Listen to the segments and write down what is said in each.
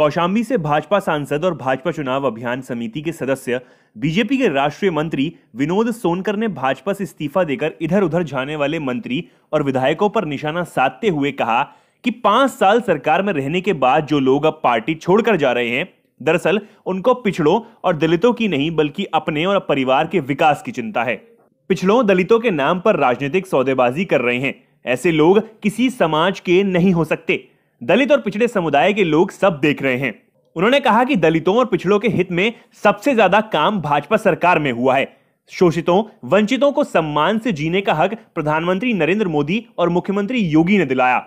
कौशाम्बी से भाजपा सांसद और भाजपा चुनाव अभियान समिति के सदस्य बीजेपी के राष्ट्रीय मंत्री विनोद सोनकर ने भाजपा से इस्तीफा देकर इधर उधर जाने वाले मंत्री और विधायकों पर निशाना साधते हुए कहा कि 5 साल सरकार में रहने के बाद जो लोग अब पार्टी छोड़कर जा रहे हैं, दरअसल उनको पिछड़ों और दलितों की नहीं बल्कि अपने और परिवार के विकास की चिंता है। पिछड़ों दलितों के नाम पर राजनीतिक सौदेबाजी कर रहे हैं। ऐसे लोग किसी समाज के नहीं हो सकते। दलित और पिछड़े समुदाय के लोग सब देख रहे हैं। उन्होंने कहा कि दलितों और पिछड़ों के हित में सबसे ज्यादा काम भाजपा सरकार में हुआ है। शोषितों वंचितों को सम्मान से जीने का हक प्रधानमंत्री नरेंद्र मोदी और मुख्यमंत्री योगी ने दिलाया।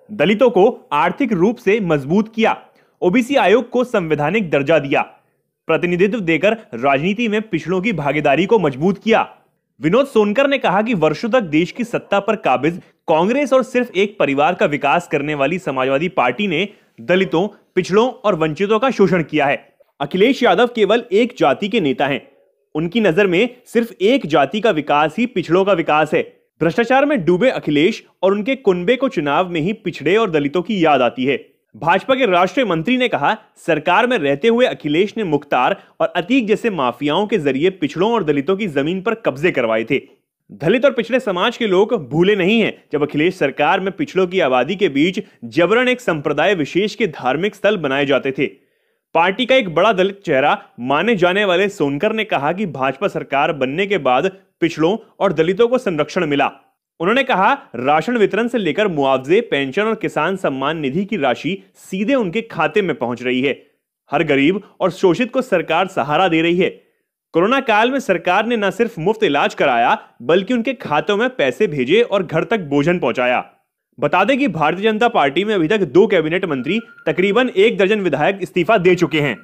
दलितों को आर्थिक रूप से मजबूत किया। ओबीसी आयोग को संवैधानिक दर्जा दिया। प्रतिनिधित्व देकर राजनीति में पिछड़ों की भागीदारी को मजबूत किया। विनोद सोनकर ने कहा कि वर्षों तक देश की सत्ता पर काबिज कांग्रेस और सिर्फ एक परिवार का विकास करने वाली समाजवादी पार्टी ने दलितों, पिछड़ों और वंचितों का शोषण किया है। अखिलेश यादव केवल एक जाति के नेता हैं। उनकी नजर में सिर्फ एक जाति का विकास ही पिछड़ों का विकास है। भ्रष्टाचार में डूबे अखिलेश और उनके कुनबे को चुनाव में ही पिछड़े और दलितों की याद आती है। भाजपा के राष्ट्रीय मंत्री ने कहा, सरकार में रहते हुए अखिलेश ने मुख्तार और अतीक जैसे माफियाओं के जरिए पिछड़ों और दलितों की जमीन पर कब्जे करवाए थे। दलित और पिछड़े समाज के लोग भूले नहीं हैं जब अखिलेश सरकार में पिछड़ों की आबादी के बीच जबरन एक संप्रदाय विशेष के धार्मिक स्थल बनाए जाते थे। पार्टी का एक बड़ा दलित चेहरा माने जाने वाले सोनकर ने कहा कि भाजपा सरकार बनने के बाद पिछड़ों और दलितों को संरक्षण मिला। उन्होंने कहा, राशन वितरण से लेकर मुआवजे, पेंशन और किसान सम्मान निधि की राशि सीधे उनके खाते में पहुंच रही है। हर गरीब और शोषित को सरकार सहारा दे रही है। कोरोना काल में सरकार ने न सिर्फ मुफ्त इलाज कराया बल्कि उनके खातों में पैसे भेजे और घर तक भोजन पहुंचाया। बता दें कि भारतीय जनता पार्टी में अभी तक 2 कैबिनेट मंत्री, तकरीबन 1 दर्जन विधायक इस्तीफा दे चुके हैं।